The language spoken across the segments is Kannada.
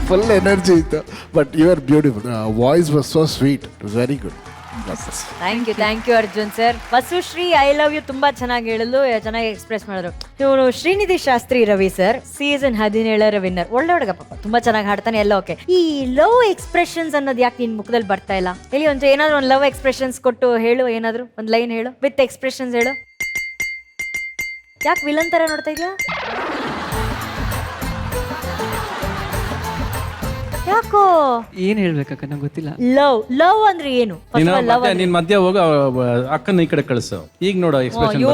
ಫುಲ್ ಎನರ್ಜಿ ಇತ್ತು. But you are beautiful. Voice was so sweet. It was very good. Thank you Arjun sir. Vasushree I love you ತುಂಬಾ ಚೆನ್ನಾಗಿ ಹೇಳಲು, ಚೆನ್ನಾಗಿ ಎಕ್ಸ್ಪ್ರೆಸ್ ಮಾಡಿದ್ರು. ಇವರು Srinidhi Shastri Ravi sir, season 17 winner. ಒಳ್ಳೆ ಹುಡುಗ ಪಾಪ, ತುಂಬಾ ಚೆನ್ನಾಗಿ ಹಾಡ್ತಾನೆ, ಎಲ್ಲ ಓಕೆ. ಈ ಲವ್ ಎಕ್ಸ್ಪ್ರೆಷನ್ಸ್ ಅನ್ನೋದು ಯಾಕೆ ನಿನ್ ಮುಖದಲ್ಲಿ ಬರ್ತಾ ಇಲ್ಲ? ಇಲ್ಲಿ ಒಂದು ಏನಾದ್ರು ಒಂದು ಲವ್ ಎಕ್ಸ್ಪ್ರೆಷನ್ಸ್ ಕೊಟ್ಟು ಹೇಳು, ಏನಾದ್ರು ಒಂದು ಲೈನ್ ಹೇಳು ವಿತ್ ಎಕ್ಸ್ಪ್ರೆಷನ್ಸ್ ಹೇಳು. ಯಾಕೆ ವಿಲನ್ ತರ ನೋಡ್ತಾ ಇದೀಯಾ? ಯಾಕೋ ಏನ್ ಹೇಳ್ಬೇಕಕ್ಕ ನಂಗೆ ಗೊತ್ತಿಲ್ಲ. ಲವ್ ಅಂದ್ರೆ ಏನು? ನಿನ್ ಮಧ್ಯ ಹೋಗ ಅಕ್ಕನ ಈ ಕಡೆ ಕಳಿಸು. ಈಗ ನೋಡು ಎಕ್ಸ್ಪ್ರೆಷನ್.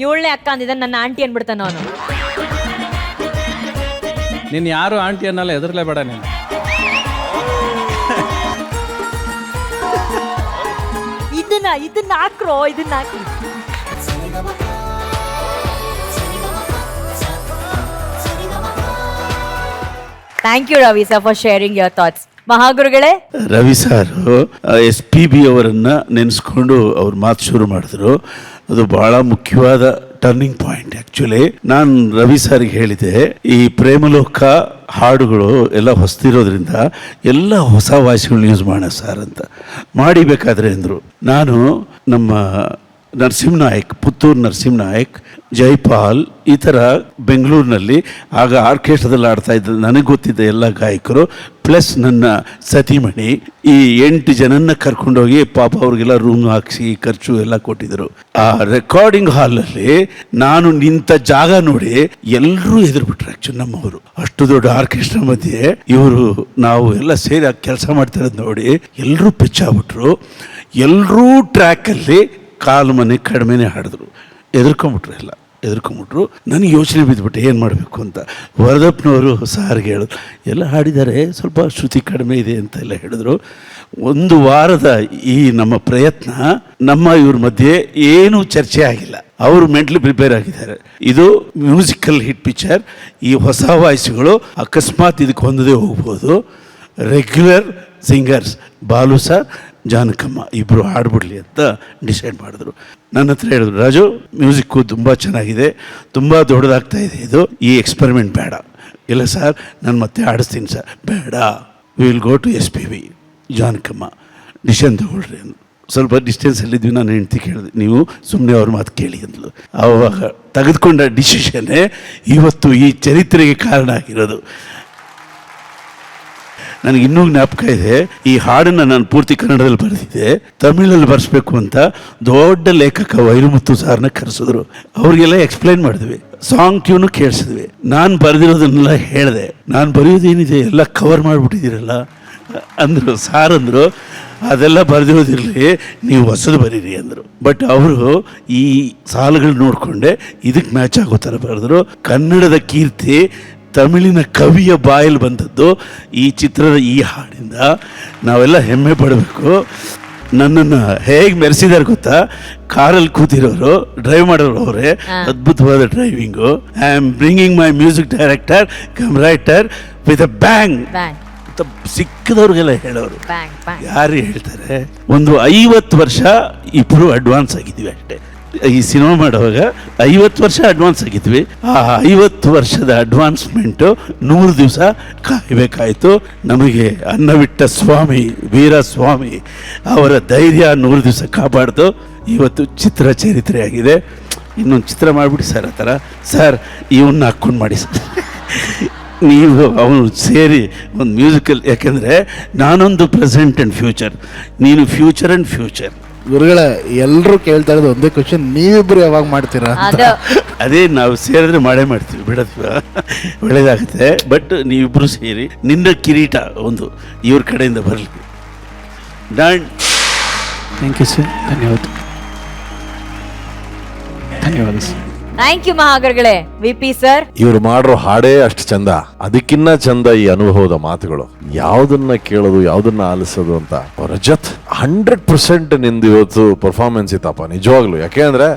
ಏಳನೇ ಅಕ್ಕ ಅಂದಿದ್ದ, ನನ್ನ ಆಂಟಿ ಅನ್ಬಿಡ್ತಾನ ಅವನು. ನೀನ್ ಯಾರು ಆಂಟಿ ಅನ್ನಲ್ಲ, ಎದುರ್ಲೇ ಬೇಡ ನೀನು. ಇದನ್ನ ಹಾಕ್ರೋ, ಇದನ್ನ ಹಾಕಿ. Thank you Ravi sir for sharing your thoughts. ಮಹಾಗುರುಗಳೇ, ರವಿ ಸರ್ SPB ಅವರನ್ನ ನೆನೆಸ್ಕೊಂಡು ಅವ್ರ ಮಾತು ಶುರು ಮಾಡಿದ್ರು. ಅದು ಬಹಳ ಮುಖ್ಯವಾದ ಟರ್ನಿಂಗ್ ಪಾಯಿಂಟ್. ಆಕ್ಚುಲಿ ನಾನು ರವಿ ಸರ್ಗೆ ಹೇಳಿದೆ, ಈ ಪ್ರೇಮಲೋಕ ಹಾಡುಗಳು ಎಲ್ಲ ಹೊಸ್ತಿರೋದ್ರಿಂದ ಎಲ್ಲ ಹೊಸ ವಾಯ್ಸ್ಗಳನ್ನ ಯೂಸ್ ಮಾಡೋಣ ಸರ್ ಅಂತ. ಮಾಡಿಬೇಕಾದ್ರೆ ಅಂದರು. ನಾನು ನಮ್ಮ ನರಸಿಂಹನಾಯಕ್, ಪುತ್ತೂರು ನರಸಿಂಹನಾಯಕ್, ಜೈಪಾಲ್, ಈ ಥರ ಬೆಂಗಳೂರಿನಲ್ಲಿ ಆಗ ಆರ್ಕೆಸ್ಟ್ರಾದಲ್ಲಿ ಆಡ್ತಾ ಇದ್ದ ನನಗೆ ಗೊತ್ತಿದ್ದ ಎಲ್ಲ ಗಾಯಕರು ಪ್ಲಸ್ ನನ್ನ ಸತಿಮಣಿ, ಈ 8 ಜನನ್ನ ಕರ್ಕೊಂಡೋಗಿ ಪಾಪ ಅವ್ರಿಗೆಲ್ಲ ರೂಮ್ ಹಾಕಿಸಿ ಖರ್ಚು ಎಲ್ಲ ಕೊಟ್ಟಿದ್ರು. ಆ ರೆಕಾರ್ಡಿಂಗ್ ಹಾಲಲ್ಲಿ ನಾನು ನಿಂತ ಜಾಗ ನೋಡಿ ಎಲ್ಲರೂ ಎದುರುಬಿಟ್ರು. ಆ್ಯಕ್ಚುಲಿ ನಮ್ಮವರು ಅಷ್ಟು ದೊಡ್ಡ ಆರ್ಕೆಸ್ಟ್ರಾ ಮಧ್ಯೆ ಇವರು ನಾವು ಎಲ್ಲ ಸೇರಿ ಕೆಲಸ ಮಾಡ್ತಾ ಇರೋದು ನೋಡಿ ಎಲ್ಲರೂ ಪಿಚ್ಚಾಗ್ಬಿಟ್ರು. ಎಲ್ಲರೂ ಟ್ರ್ಯಾಕಲ್ಲಿ ಕಾಲು ಮನೆ ಕಡಿಮೆನೇ ಹಾಡಿದ್ರು. ಎದುರ್ಕೊಂಬಿಟ್ರು. ನನಗೆ ಯೋಚನೆ ಬಿದ್ದುಬಿಟ್ಟೆ ಏನು ಮಾಡಬೇಕು ಅಂತ. ವರದಪ್ಪನವರು ಸಾರಿಗೆ ಹೇಳಿದ್ರು, ಎಲ್ಲ ಹಾಡಿದ್ದಾರೆ, ಸ್ವಲ್ಪ ಶ್ರುತಿ ಕಡಿಮೆ ಇದೆ ಅಂತ ಎಲ್ಲ ಹೇಳಿದ್ರು. 1 ವಾರದ ಈ ನಮ್ಮ ಪ್ರಯತ್ನ, ನಮ್ಮ ಇವ್ರ ಮಧ್ಯೆ ಏನೂ ಚರ್ಚೆ ಆಗಿಲ್ಲ. ಅವರು ಮೆಂಟಲಿ ಪ್ರಿಪೇರ್ ಆಗಿದ್ದಾರೆ. ಇದು ಮ್ಯೂಸಿಕಲ್ ಹಿಟ್ ಪಿಕ್ಚರ್. ಈ ಹೊಸ ವಾಯ್ಸ್ಗಳು ಅಕಸ್ಮಾತ್ ಇದಕ್ಕೆ ಹೊಂದದೇ ಹೋಗ್ಬೋದು. Regular singers Balu sir, Janakamma ಇಬ್ಬರು ಹಾಡ್ಬಿಡ್ಲಿ ಅಂತ ಡಿಸೈಡ್ ಮಾಡಿದ್ರು. ನನ್ನ ಹತ್ರ ಹೇಳಿದ್ರು, ರಾಜು ಮ್ಯೂಸಿಕ್ಕು ತುಂಬ ಚೆನ್ನಾಗಿದೆ, ತುಂಬ ದೊಡ್ಡದಾಗ್ತಾ ಇದೆ, ಇದು ಈ ಎಕ್ಸ್ಪೆರಿಮೆಂಟ್ ಬೇಡ. ಇಲ್ಲ ಸರ್, ನಾನು ಮತ್ತೆ ಆಡಿಸ್ತೀನಿ ಸರ್. ಬೇಡ, will go to SPB. Janakamma decision ತಗೊಳ್ರಿ ಅಂದರು. ಸ್ವಲ್ಪ ಡಿಸ್ಟೆನ್ಸಲ್ಲಿದ್ವಿ. ನಾನು ಹೆಂಡ್ತಿ ಕೇಳಿದೆ, ನೀವು ಸುಮ್ಮನೆ ಅವ್ರ ಮಾತು ಕೇಳಿ ಅಂದ್ಲು. ಆವಾಗ ತೆಗೆದುಕೊಂಡ ಡಿಸಿಷನ್ನೇ ಇವತ್ತು ಈ ಚರಿತ್ರೆಗೆ ಕಾರಣ ಆಗಿರೋದು. ನನಗೆ ಇನ್ನೂ ಜ್ಞಾಪಕ ಇದೆ, ಈ ಹಾಡನ್ನು ನಾನು ಪೂರ್ತಿ ಕನ್ನಡದಲ್ಲಿ ಬರೆದಿದ್ದೆ, ತಮಿಳಲ್ಲಿ ಬರೆಸ್ಬೇಕು ಅಂತ ದೊಡ್ಡ ಲೇಖಕ ವೈರಮುತ್ತು ಸಾರ್ನ ಕರೆಸಿದ್ರು. ಅವ್ರಿಗೆಲ್ಲ ಎಕ್ಸ್ಪ್ಲೈನ್ ಮಾಡಿದ್ವಿ, ಸಾಂಗ್ ಟ್ಯೂನು ಕೇಳಿಸಿದ್ವಿ. ನಾನು ಬರೆದಿರೋದನ್ನೆಲ್ಲ ಹೇಳಿದೆ, ನಾನು ಬರೆಯೋದೇನಿದೆ ಎಲ್ಲ ಕವರ್ ಮಾಡಿಬಿಟ್ಟಿದ್ದೀರಲ್ಲ ಅಂದರು. ಸಾರಂದರು, ಅದೆಲ್ಲ ಬರೆದಿರೋದಿರಲಿ, ನೀವು ಹೊಸದು ಬರೀರಿ ಅಂದರು. ಬಟ್ ಅವರು ಈ ಸಾಲುಗಳು ನೋಡಿಕೊಂಡೆ ಇದಕ್ಕೆ ಮ್ಯಾಚ್ ಆಗೋ ಥರ ಬರೆದ್ರು. ಕನ್ನಡದ ಕೀರ್ತಿ ತಮಿಳಿನ ಕವಿಯ ಬಾಯಲ್ಲಿ ಬಂದದ್ದು ಈ ಚಿತ್ರದ ಈ ಹಾಡಿಂದ. ನಾವೆಲ್ಲ ಹೆಮ್ಮೆ ಪಡಬೇಕು. ನನ್ನನ್ನು ಹೇಗೆ ಮೆರೆಸಿದಾರೆ ಗೊತ್ತಾ? ಕಾರಲ್ಲಿ ಕೂತಿರೋರು, ಡ್ರೈವ್ ಮಾಡೋರು ಅವರೇ, ಅದ್ಭುತವಾದ driving. I am bringing my music director cum writer with a bang. ಸಿಕ್ಕದವ್ರಿಗೆಲ್ಲ ಹೇಳೋರು. ಯಾರು ಹೇಳ್ತಾರೆ? ಒಂದು 50 ವರ್ಷ ಇಬ್ಬರು ಅಡ್ವಾನ್ಸ್ ಆಗಿದ್ದೀವಿ ಅಷ್ಟೇ. ಈ ಸಿನಿಮಾ ಮಾಡುವಾಗ 50 ವರ್ಷ ಅಡ್ವಾನ್ಸ್ ಆಗಿದ್ವಿ. ಆ 50 ವರ್ಷದ ಅಡ್ವಾನ್ಸ್ಮೆಂಟು 100 ದಿವಸ ಕಾಯಬೇಕಾಯಿತು. ನಮಗೆ ಅನ್ನವಿಟ್ಟ ಸ್ವಾಮಿ ವೀರಸ್ವಾಮಿ ಅವರ ಧೈರ್ಯ 100 ದಿವಸ ಕಾಪಾಡ್ದು ಇವತ್ತು ಚಿತ್ರ ಚರಿತ್ರೆಯಾಗಿದೆ. ಇನ್ನೊಂದು ಚಿತ್ರ ಮಾಡಿಬಿಡಿ ಸರ್. ಆ ಥರ ಸರ್ ಇವನ್ನ ಹಾಕ್ಕೊಂಡು ಮಾಡಿ ಸರ್, ನೀವು ಅವನು ಸೇರಿ ಒಂದು ಮ್ಯೂಸಿಕಲ್. ಯಾಕೆಂದರೆ ನಾನೊಂದು ಪ್ರೆಸೆಂಟ್ ಆ್ಯಂಡ್ ಫ್ಯೂಚರ್, ನೀನು ಫ್ಯೂಚರ್ ಆ್ಯಂಡ್ ಫ್ಯೂಚರ್. ಗುರುಗಳ ಎಲ್ಲರೂ ಕೇಳ್ತಾ ಇರೋದು ಒಂದೇ ಕ್ವಶನ್, ನೀವಿಬ್ಬರು ಯಾವಾಗ ಮಾಡ್ತೀರಾ? ಅದೇ ನಾವು ಸೇರಿದ್ರೆ ಮಾಡೇ ಮಾಡ್ತೀವಿ, ಬಿಡತ್ವ ಒಳ್ಳೇದಾಗುತ್ತೆ. ಬಟ್ ನೀವಿಬ್ಬರು ಸೇರಿ ನಿನ್ನ ಕಿರೀಟ ಒಂದು ಇವ್ರ ಕಡೆಯಿಂದ ಬರಲಿ. ಡನ್. Thank you sir. ಧನ್ಯವಾದ ಸರ್. ಥ್ಯಾಂಕ್ ಯು ಮಹಾಗುರುಗಳೇ. VP ಸರ್, ಇವ್ರು ಮಾಡಿರೋ ಹಾಡೇ ಅಷ್ಟು ಚಂದ, ಅದಕ್ಕಿನ್ನ ಚಂದ ಈ ಅನುಭವದ ಮಾತುಗಳು. ಯಾವ್ದನ್ನ ಕೇಳೋದು, ಯಾವ್ದನ್ನ ಆಲಿಸೋದು ಅಂತ. ರಜತ್ 100% ನಿಂದು ಇವತ್ತು ಪರ್ಫಾರ್ಮೆನ್ಸ್ ಇತ್ತಪ್ಪ, ನಿಜವಾಗ್ಲು. ಯಾಕೆ ಅಂದ್ರೆ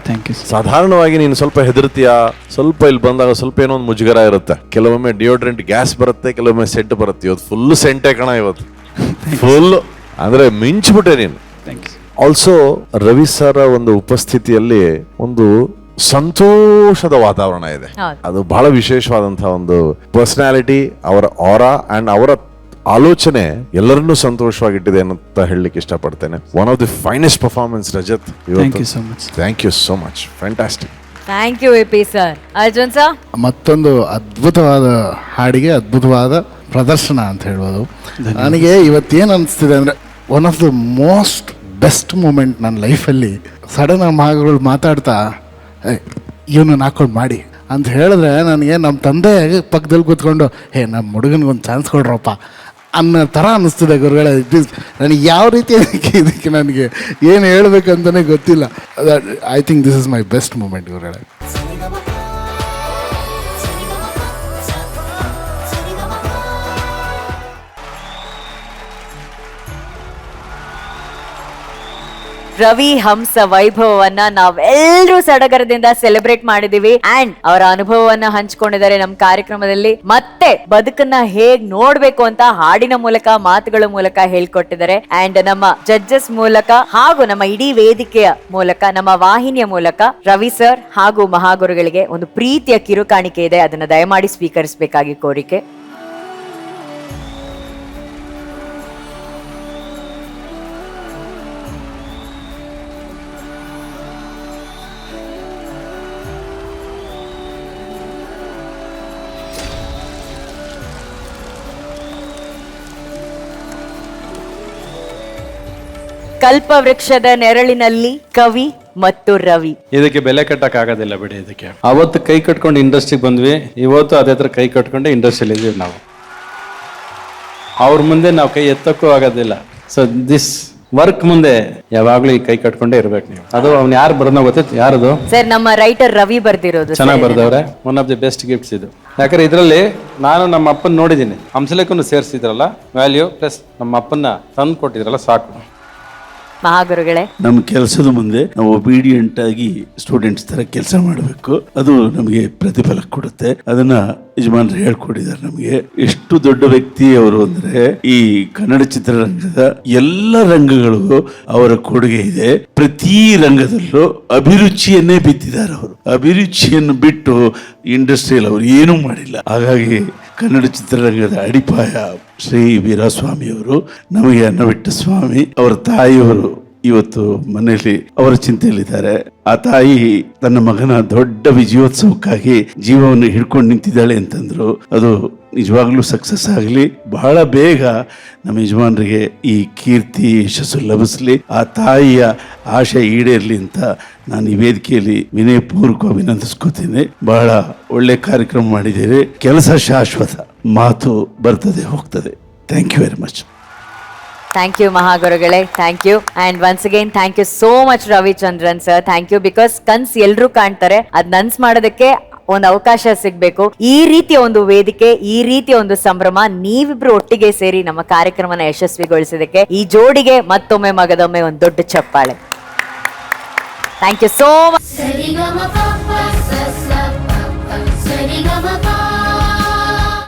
ಸಾಧಾರಣವಾಗಿ ನೀನು ಸ್ವಲ್ಪ ಹೆದರ್ತೀಯ, ಸ್ವಲ್ಪ ಇಲ್ಲಿ ಬಂದಾಗ ಸ್ವಲ್ಪ ಏನೋ ಒಂದು ಮುಜುಗರ ಇರುತ್ತೆ. ಕೆಲವೊಮ್ಮೆ ಡಿಯೋಡ್ರೆಂಟ್ ಗ್ಯಾಸ್ ಬರುತ್ತೆ, ಕೆಲವೊಮ್ಮೆ ಸೆಂಟ್ ಬರುತ್ತೆ. ಇವತ್ತು ಫುಲ್ ಸೆಂಟೇ ಕಣ, ಇವತ್ತು ಫುಲ್ ಅಂದ್ರೆ ಮಿಂಚ್ಬಿಟ್ಟೆ ನೀನು. ಆಲ್ಸೋ ರವಿ ಸರ್ ಒಂದು ಉಪಸ್ಥಿತಿಯಲ್ಲಿ ಒಂದು ಸಂತೋಷದ ವಾತಾವರಣ ಇದೆ. ಹೌದು. ಅದು ಬಹಳ ವಿಶೇಷವಾದಂತಹ ಒಂದು ಪರ್ಸನಾಲಿಟಿ, ಅವರ ಆರಾ ಅಂಡ್ ಅವರ ಆಲೋಚನೆ ಎಲ್ಲರನ್ನೂ ಸಂತೋಷವಾಗಿಟ್ಟಿದೆ ಅಂತ ಹೇಳಲಿಕ್ಕೆ ಇಷ್ಟಪಡ್ತೇನೆ. One of the finest performance Rajat. Thank you so much. Thank you so much, fantastic. Thank you A P sir. Arjun sir, ಮತ್ತೊಂದು ಅದ್ಭುತವಾದ ಹಾಡಿಗೆ ಅದ್ಭುತವಾದ ಪ್ರದರ್ಶನ ಅಂತ ಹೇಳ್ಬೋದು. ನನಗೆ ಇವತ್ತೇನು ಅನಿಸ್ತಿದೆ ಅಂದರೆ one of the most best moment ನನ್ನ ಲೈಫಲ್ಲಿ ಸಡನ್ ಮಗಳು ಮಾತಾಡ್ತಾ ಇವನು ಹಾಕೊಂಡು ಮಾಡಿ ಅಂತ ಹೇಳಿದ್ರೆ ನನಗೆ ನಮ್ಮ ತಂದೆ ಪಕ್ಕದಲ್ಲಿ ಕೂತ್ಕೊಂಡು ನಮ್ಮ ಹುಡುಗನಿಗೊಂದು ಚಾನ್ಸ್ ಕೊಡ್ರಪ್ಪ ಅನ್ನೋ ಥರ ಅನ್ನಿಸ್ತಿದೆ ಗುರುಗಳೇ. ನನಗೆ ಯಾವ ರೀತಿ ಇದಕ್ಕೆ ನನಗೆ ಏನು ಹೇಳ್ಬೇಕಂತಲೇ ಗೊತ್ತಿಲ್ಲ. I think this is my best moment ಗುರುಗಳೇ. ರವಿ ಹಂಸ ವೈಭವವನ್ನ ನಾವೆಲ್ಲರೂ ಸಡಗರದಿಂದ ಸೆಲೆಬ್ರೇಟ್ ಮಾಡಿದೀವಿ ಅಂಡ್ ಅವರ ಅನುಭವವನ್ನ ಹಂಚ್ಕೊಂಡಿದ್ದಾರೆ ನಮ್ಮ ಕಾರ್ಯಕ್ರಮದಲ್ಲಿ. ಮತ್ತೆ ಬದುಕನ್ನ ಹೇಗ್ ನೋಡ್ಬೇಕು ಅಂತ ಹಾಡಿನ ಮೂಲಕ, ಮಾತುಗಳ ಮೂಲಕ ಹೇಳ್ಕೊಟ್ಟಿದ್ದಾರೆ. ಅಂಡ್ ನಮ್ಮ ಜಡ್ಜಸ್ ಮೂಲಕ ಹಾಗೂ ನಮ್ಮ ಇಡೀ ವೇದಿಕೆಯ ಮೂಲಕ, ನಮ್ಮ ವಾಹಿನಿಯ ಮೂಲಕ ರವಿ ಸರ್ ಹಾಗೂ ಮಹಾಗುರುಗಳಿಗೆ ಒಂದು ಪ್ರೀತಿಯ ಕಿರುಕಾಣಿಕೆ ಇದೆ. ಅದನ್ನ ದಯಮಾಡಿ ಸ್ವೀಕರಿಸಬೇಕಾಗಿ ಕೋರಿಕೆ. ಕಲ್ಪವೃಕ್ಷದ ನೆರಳಿನಲ್ಲಿ ಕವಿ ಮತ್ತು ರವಿ. ಇದಕ್ಕೆ ಬೆಲೆ ಕಟ್ಟಕ್ ಆಗೋದಿಲ್ಲ ಬಿಡಿ. ಇದಕ್ಕೆ ಅವತ್ತು ಕೈ ಕಟ್ಕೊಂಡು ಇಂಡಸ್ಟ್ರಿಗೆ ಬಂದ್ವಿ, ಇವತ್ತು ಅದೇ ತರ ಕೈ ಕಟ್ಕೊಂಡೆ ಇಂಡಸ್ಟ್ರಿಯಲ್ಲಿ ಇದೀವಿ ನಾವು. ಅವ್ರ ಮುಂದೆ ನಾವು ಕೈ ಎತ್ತಕ್ಕೂ ಆಗೋದಿಲ್ಲ. ಸೊ ದಿಸ್ ವರ್ಕ್ ಮುಂದೆ ಯಾವಾಗ್ಲೂ ಈ ಕೈ ಕಟ್ಕೊಂಡೇ ಇರ್ಬೇಕು ನೀವು. ಅದು ಅವ್ನು ಯಾರು ಬರೋದ ಗೊತ್ತಿತ್ತು? ಯಾರದು ಸರ್? ನಮ್ಮ ರೈಟರ್ ರವಿ ಬರ್ದಿರೋದು. ಚೆನ್ನಾಗಿ ಬರ್ದವ್ರೆ. One of the best gifts ಇದು. ಯಾಕಂದ್ರೆ ಇದರಲ್ಲಿ ನಾನು ನಮ್ಮ ಅಪ್ಪನ ನೋಡಿದ್ದೀನಿ. ಹಂಸಲೇಖನು ಸೇರಿಸಿದ್ರಲ್ಲ, ವ್ಯಾಲ್ಯೂ ಪ್ಲಸ್ ನಮ್ಮ ಅಪ್ಪನ ತಂದು ಕೊಟ್ಟಿದ್ರಲ್ಲ, ಸಾಕು. ಮಹಾಗುರುಗಳೇ, ನಮ್ಮ ಕೆಲಸದ ಮುಂದೆ ನಾವು ಒಬೀಡಿಯಂಟ್ ಆಗಿ ಸ್ಟೂಡೆಂಟ್ಸ್ ತರ ಕೆಲಸ ಮಾಡಬೇಕು. ಅದು ನಮಗೆ ಪ್ರತಿಫಲ ಕೊಡುತ್ತೆ. ಅದನ್ನ ಯಜಮಾನರು ಹೇಳ್ಕೊಟ್ಟಿದ್ದಾರೆ ನಮಗೆ. ಎಷ್ಟು ದೊಡ್ಡ ವ್ಯಕ್ತಿ ಅವರು ಅಂದ್ರೆ ಈ ಕನ್ನಡ ಚಿತ್ರರಂಗದ ಎಲ್ಲ ರಂಗಗಳಿಗೂ ಅವರ ಕೊಡುಗೆ ಇದೆ. ಪ್ರತಿ ರಂಗದಲ್ಲೂ ಅಭಿರುಚಿಯನ್ನೇ ಬಿತ್ತಿದ್ದಾರೆ ಅವರು. ಅಭಿರುಚಿಯನ್ನು ಬಿಟ್ಟು ಇಂಡಸ್ಟ್ರಿಯಲ್ಲಿ ಅವರು ಏನೂ ಮಾಡಿಲ್ಲ. ಹಾಗಾಗಿ ಕನ್ನಡ ಚಿತ್ರರಂಗದ ಅಡಿಪಾಯ ಶ್ರೀ ವೀರಸ್ವಾಮಿಯವರು, ನಮಗೆ ಅನ್ನವಿಟ್ಟ ಸ್ವಾಮಿ, ಅವರ ತಾಯಿಯವರು ಇವತ್ತು ಮನೆಯಲ್ಲಿ ಅವರ ಚಿಂತೆಯಲ್ಲಿದ್ದಾರೆ. ಆ ತಾಯಿ ತನ್ನ ಮಗನ ದೊಡ್ಡ ವಿಜಯೋತ್ಸವಕ್ಕಾಗಿ ಜೀವವನ್ನು ಹಿಡ್ಕೊಂಡು ನಿಂತಿದ್ದಾಳೆ ಅಂತಂದ್ರು. ಅದು ನಿಜವಾಗ್ಲೂ ಸಕ್ಸಸ್ ಆಗಲಿ. ಬಹಳ ಬೇಗ ನಮ್ಮ ಯಜಮಾನರಿಗೆ ಈ ಕೀರ್ತಿ ಯಶಸ್ಸು ಲಭಿಸಲಿ. ಆ ತಾಯಿಯ ಆಶೆ ಈಡೇರಲಿ ಅಂತ ನಾನು ಈ ವೇದಿಕೆಯಲ್ಲಿ ವಿನಯಪೂರ್ವಕ ಅಭಿನಂದಿಸ್ಕೋತೀನಿ. ಬಹಳ ಒಳ್ಳೆ ಕಾರ್ಯಕ್ರಮ ಮಾಡಿದ್ದೀರಿ. ಕೆಲಸ ಶಾಶ್ವತ, ಮಾತು ಬರ್ತದೆ ಹೋಗ್ತದೆ. Thank you very much. Thank you ಮಹಾಗುರುಗಳೇ, thank you. And once again thank you so much Ravichandran sir. Thank you. Because ಕನ್ಸ್ ಎಲ್ರು ಕಾಣ್ತಾರೆ, ಅದ್ ನನ್ಸ್ ಮಾಡೋದಕ್ಕೆ ಒಂದು ಅವಕಾಶ ಸಿಗ್ಬೇಕು. ಈ ರೀತಿಯ ಒಂದು ವೇದಿಕೆ, ಈ ರೀತಿಯ ಒಂದು ಸಂಭ್ರಮ, ನೀವಿಬ್ರು ಒಟ್ಟಿಗೆ ಸೇರಿ ನಮ್ಮ ಕಾರ್ಯಕ್ರಮನ ಯಶಸ್ವಿಗೊಳಿಸಿದಕ್ಕೆ ಈ ಜೋಡಿಗೆ ಮತ್ತೊಮ್ಮೆ ಮಗದೊಮ್ಮೆ ಒಂದು ದೊಡ್ಡ ಚಪ್ಪಾಳೆ. Thank you so much.